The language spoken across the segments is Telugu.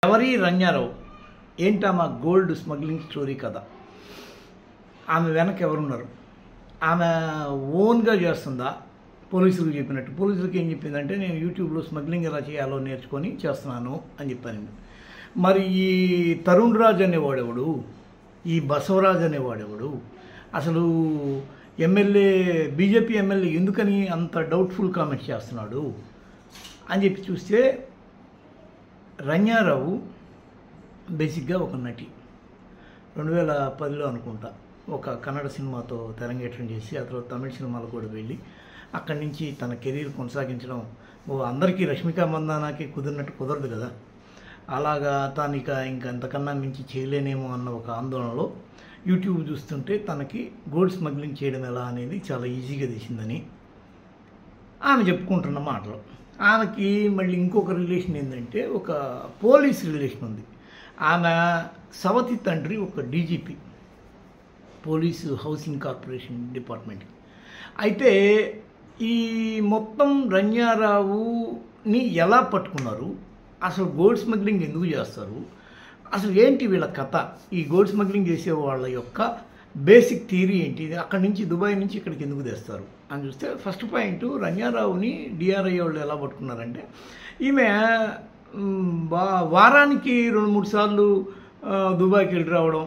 ఎవరి రంగారావు ఏంటమ్మా గోల్డ్ స్మగ్లింగ్ స్టోరీ కదా. ఆమె వెనక ఎవరున్నారు? ఆమె ఓన్గా చేస్తుందా? పోలీసులకు చెప్పినట్టు. పోలీసులకు ఏం చెప్పిందంటే, నేను యూట్యూబ్లో స్మగ్లింగ్ ఎలా చేయాలో నేర్చుకొని చేస్తున్నాను అని చెప్పాను. మరి ఈ తరుణ్ రాజ్ అనేవాడెవడు, ఈ బసవరాజ్ అనేవాడెవడు, అసలు ఎమ్మెల్యే బీజేపీ ఎమ్మెల్యే ఎందుకని అంత డౌట్ఫుల్ కామెంట్స్ చేస్తున్నాడు అని చెప్పి చూస్తే, రంగారావు బేసిక్గా ఒక నటి. 2010లో అనుకుంటా ఒక కన్నడ సినిమాతో తెరంగేట్రం చేసి ఆ తర్వాత తమిళ సినిమాలకు కూడా వెళ్ళి అక్కడి నుంచి తన కెరీర్ కొనసాగించడం అందరికీ రష్మిక మందానాకి కుదిరినట్టు కుదరదు కదా. అలాగా తాను ఇంకంతకన్నా మించి చేయలేనేమో అన్న ఒక ఆందోళనలో యూట్యూబ్ చూస్తుంటే తనకి గోల్డ్ స్మగ్లింగ్ చేయడం ఎలా అనేది చాలా ఈజీగా తీసిందని ఆమె చెప్పుకుంటున్న మాటలు. ఆమెకి మళ్ళీ ఇంకొక రిలేషన్ ఏంటంటే, ఒక పోలీస్ రిలేషన్ ఉంది. ఆమె సవతి తండ్రి ఒక DGP, police housing corporation department. అయితే ఈ మొత్తం రంగారావుని ఎలా పట్టుకున్నారు, అసలు గోల్డ్ స్మగ్లింగ్ ఎందుకు చేస్తారు, అసలు ఏంటి వీళ్ళ కథ, ఈ గోల్డ్ స్మగ్లింగ్ చేసే వాళ్ళ యొక్క బేసిక్ థియరీ ఏంటి, అక్కడి నుంచి దుబాయ్ నుంచి ఇక్కడికి ఎందుకు తెస్తారు అని చూస్తే, ఫస్ట్ పాయింట్, రంగారావుని డిఆర్ఐ వాళ్ళు ఎలా పట్టుకున్నారంటే, ఈమె వారానికి 2-3 సార్లు దుబాయ్కి వెళ్ళి రావడం,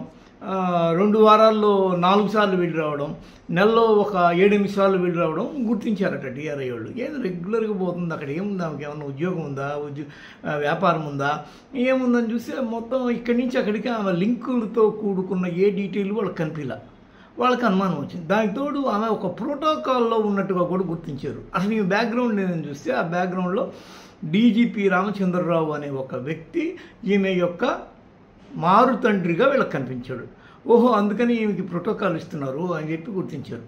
2 వారాల్లో 4 సార్లు వెళ్ళి రావడం, నెలలో ఒక 7-8 సార్లు వెళ్ళి రావడం గుర్తించారట డిఆర్ఐ వాళ్ళు. ఏదో రెగ్యులర్గా పోతుంది, అక్కడ ఏముందా, ఆమెకి ఏమన్నా ఉద్యోగం ఉందా, వ్యాపారం ఉందా, ఏముందని చూస్తే మొత్తం ఇక్కడి నుంచి అక్కడికి ఆమె లింకులతో కూడుకున్న ఏ డీటెయిల్ వాళ్ళకి కనిపించలే. వాళ్ళకి అనుమానం వచ్చింది. దానికి తోడు ఆమె ఒక ప్రోటోకాల్లో ఉన్నట్టుగా కూడా గుర్తించారు. అసలు ఈ బ్యాక్గ్రౌండ్ ఏదని చూస్తే, ఆ బ్యాక్గ్రౌండ్లో డీజీపీ రామచంద్రరావు అనే ఒక వ్యక్తి ఈమె యొక్క మారు తండ్రిగా వీళ్ళకి కనిపించాడు. ఓహో, అందుకని ఈమెకి ప్రోటోకాల్ ఇస్తున్నారు అని చెప్పి గుర్తించారు.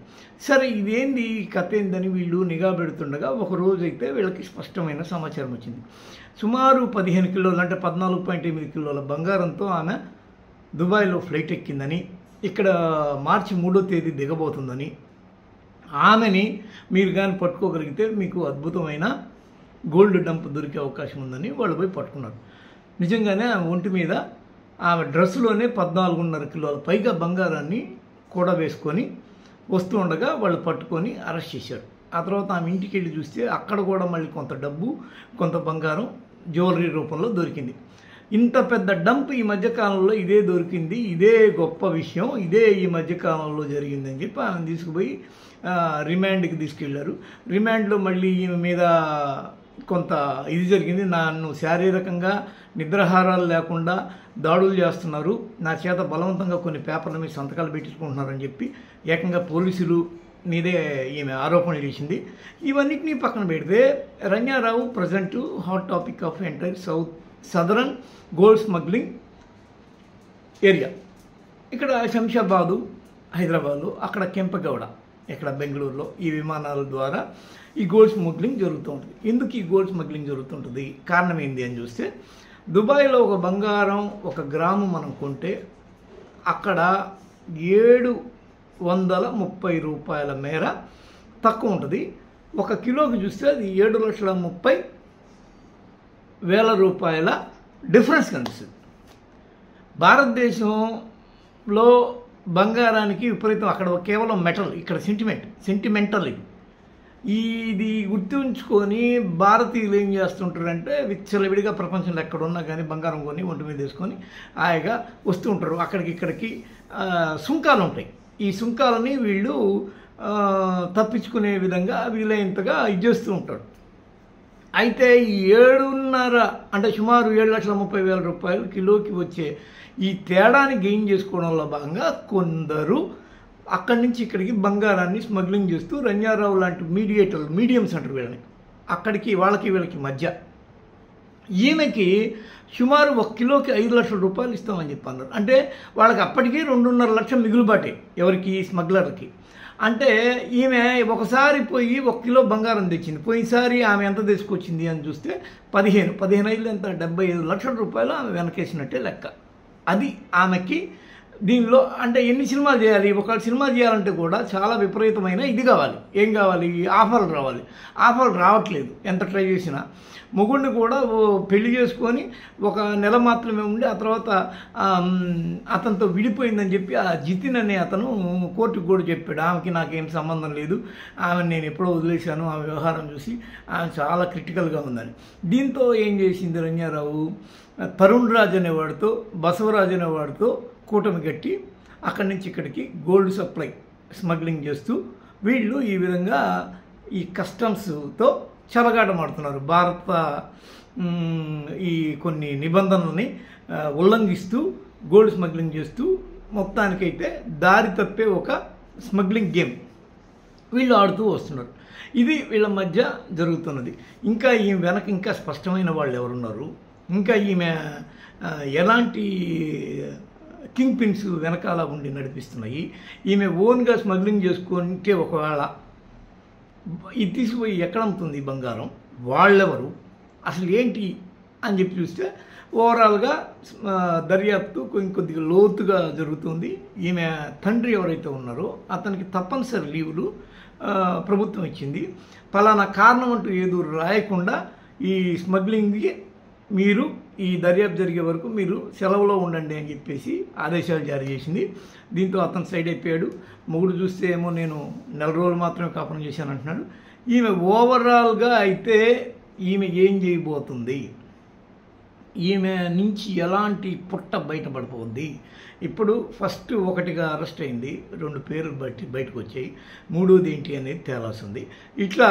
సరే, ఇదేంది కథ ఏందని వీళ్ళు నిఘా పెడుతుండగా ఒక రోజు అయితే వీళ్ళకి స్పష్టమైన సమాచారం వచ్చింది. సుమారు 15 కిలోలు అంటే 14.8 కిలోల బంగారంతో ఆమె దుబాయ్లో ఫ్లైట్ ఎక్కిందని, ఇక్కడ మార్చి 3వ తేదీ దిగబోతుందని, ఆమెని మీరు కానీ పట్టుకోగలిగితే మీకు అద్భుతమైన గోల్డ్ డంప్ దొరికే అవకాశం ఉందని వాళ్ళు పోయి పట్టుకున్నారు. నిజంగానే ఆమె ఒంటి మీద ఆమె డ్రెస్సులోనే 14.5 కిలోల పైగా బంగారాన్ని కూడా వేసుకొని వస్తూ ఉండగా వాళ్ళు పట్టుకొని అరెస్ట్ చేశారు. ఆ తర్వాత ఆమె ఇంటికి వెళ్ళి చూస్తే అక్కడ కూడా మళ్ళీ కొంత డబ్బు, కొంత బంగారం జ్యువెలరీ రూపంలో దొరికింది. ఇంత పెద్ద డంప్ ఈ మధ్యకాలంలో ఇదే దొరికింది, ఇదే గొప్ప విషయం, ఇదే ఈ మధ్యకాలంలో జరిగిందని చెప్పి ఆమె తీసుకుపోయి రిమాండ్కి తీసుకెళ్లారు. రిమాండ్లో మళ్ళీ ఈమె మీద కొంత ఇది జరిగింది. నన్ను శారీరకంగా నిద్రాహారాలు లేకుండా దాడులు చేస్తున్నారు, నా చేత బలవంతంగా కొన్ని పేపర్ల మీద సంతకాలు పెట్టించుకుంటున్నారని చెప్పి ఏకంగా పోలీసులు మీదే ఈమె ఆరోపణలు చేసింది. ఇవన్నిటినీ పక్కన పెడితే, Rangarao present hot topic of entire southern gold smuggling area. ఇక్కడ శంషాబాదు, హైదరాబాదు, అక్కడ కెంపగౌడ, ఇక్కడ బెంగళూరులో ఈ విమానాల ద్వారా ఈ గోల్డ్ స్మగ్లింగ్ జరుగుతూ ఉంటుంది. ఎందుకు ఈ గోల్డ్ స్మగ్లింగ్ జరుగుతుంటుంది, కారణం ఏంది అని చూస్తే, దుబాయ్లో ఒక బంగారం 1 గ్రాము మనం కొంటే అక్కడ 730 రూపాయల మేర తక్కువ ఉంటుంది. 1 కిలోకి చూస్తే అది 7,30,000 రూపాయల డిఫరెన్స్ కనిపిస్తుంది. భారతదేశంలో బంగారానికి విపరీతం, అక్కడ కేవలం మెటల్, ఇక్కడ సెంటిమెంటల్. ఇది గుర్తుంచుకొని భారతీయులు ఏం చేస్తుంటారంటే, విచ్చలవిడిగా ప్రపంచంలో ఎక్కడున్నా కానీ బంగారం కొని ఒంటి మీద వేసుకొని హాయిగా వస్తూ ఉంటారు. ఇక్కడికి సుంకాలు ఉంటాయి. ఈ సుంకాలని వీళ్ళు తప్పించుకునే విధంగా వీలైనంతగా ఇచ్చేస్తూ ఉంటారు. అయితే ఈ 7.5 అంటే సుమారు 7,30,000 రూపాయలు కిలోకి వచ్చే ఈ తేడాని గెయిన్ చేసుకోవడంలో భాగంగా కొందరు అక్కడి నుంచి ఇక్కడికి బంగారాన్ని స్మగ్లింగ్ చేస్తూ, రంగారావు లాంటి మీడియమ్స్ అంటారు వీళ్ళని, అక్కడికి వీళ్ళకి మధ్య ఈమెకి సుమారు 1 కిలోకి 5 లక్షల రూపాయలు ఇస్తామని చెప్పి అన్నారు. అంటే వాళ్ళకి అప్పటికీ 2.5 లక్షల మిగులుబాటే ఎవరికి, స్మగ్లర్కి. అంటే ఈమె ఒకసారి పోయి 1 కిలో బంగారం తెచ్చింది. పోయినసారి ఆమె ఎంత తీసుకొచ్చింది అని చూస్తే 15 ఎంత 75 లక్షల రూపాయలు ఆమె వెనకేసినట్టే లెక్క. అది ఆమెకి దీనిలో అంటే ఎన్ని సినిమాలు చేయాలి, ఒక సినిమా చేయాలంటే కూడా చాలా విపరీతమైన ఇది కావాలి. ఏం కావాలి? ఆఫర్లు రావాలి. ఆఫర్లు రావట్లేదు ఎంత ట్రై చేసినా. మొగుడిని కూడా పెళ్లి చేసుకొని ఒక నెల మాత్రమే ఉండి ఆ తర్వాత అతనితో విడిపోయిందని చెప్పి ఆ జితిన్ అనే అతను కోర్టుకు కూడా చెప్పాడు, ఆమెకి నాకేం సంబంధం లేదు, ఆమెను నేను ఎప్పుడో వదిలేశాను, ఆమె వ్యవహారం చూసి ఆమె చాలా క్రిటికల్గా ఉందని. దీంతో ఏం చేసింది రంగారావు, తరుణ్ రాజ్ అనేవాడితో బసవరాజ్ అనేవాడితో కూటమి కట్టి అక్కడి నుంచి ఇక్కడికి గోల్డ్ సప్లై స్మగ్లింగ్ చేస్తూ వీళ్ళు ఈ విధంగా ఈ కస్టమ్స్తో చెలగాటమాడుతున్నారు. భారత ఈ కొన్ని నిబంధనలని ఉల్లంఘిస్తూ గోల్డ్ స్మగ్లింగ్ చేస్తూ మొత్తానికైతే దారి తప్పే ఒక స్మగ్లింగ్ గేమ్ వీళ్ళు ఆడుతూ వస్తున్నారు. ఇది వీళ్ళ మధ్య జరుగుతున్నది. ఇంకా ఈమె వెనక ఇంకా స్పష్టమైన వాళ్ళు ఎవరున్నారు, ఇంకా ఈమె ఎలాంటి కింగ్ పిన్స్ వెనకాల ఉండి నడిపిస్తున్నాయి, ఈమె ఓన్గా స్మగ్లింగ్ చేసుకుంటే ఒకవేళ ఇది తీసుకుపోయి ఎక్కడ అమ్ముతుంది బంగారం, వాళ్ళెవరు, అసలు ఏంటి అని చెప్పి చూస్తే ఓవరాల్గా దర్యాప్తు కొద్దిగా లోతుగా జరుగుతుంది. ఈమె తండ్రి ఎవరైతే ఉన్నారో అతనికి తప్పనిసరి లీవులు ప్రభుత్వం ఇచ్చింది. ఫలానా కారణం అంటూ ఏదో రాయకుండా ఈ స్మగ్లింగ్కి మీరు ఈ దర్యాప్తు జరిగే వరకు మీరు సెలవులో ఉండండి అని చెప్పేసి ఆదేశాలు జారీ చేసింది. దీంతో అతను సైడ్ అయిపోయాడు. మొగుడు చూస్తే ఏమో నేను నెల రోజులు మాత్రమే కాపురం చేశాను అంటున్నాడు. ఈమె ఓవరాల్గా అయితే ఈమె ఏం చేయబోతుంది, ఈమె నుంచి ఎలాంటి పుట్ట బయటపడిపోద్ది. ఇప్పుడు ఫస్ట్ ఒకటిగా అరెస్ట్ అయింది, 2 పేర్లు బయటకు వచ్చాయి, 3వది ఏంటి అనేది తేలాల్సింది. ఇట్లా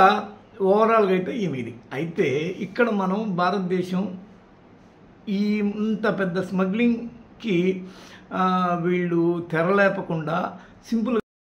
ఓవరాల్గా అయితే ఈమె ఇది. అయితే ఇక్కడ మనం భారతదేశం ఈ ఇంత పెద్ద స్మగ్లింగ్కి వీళ్ళు తెరలేపకుండా సింపుల్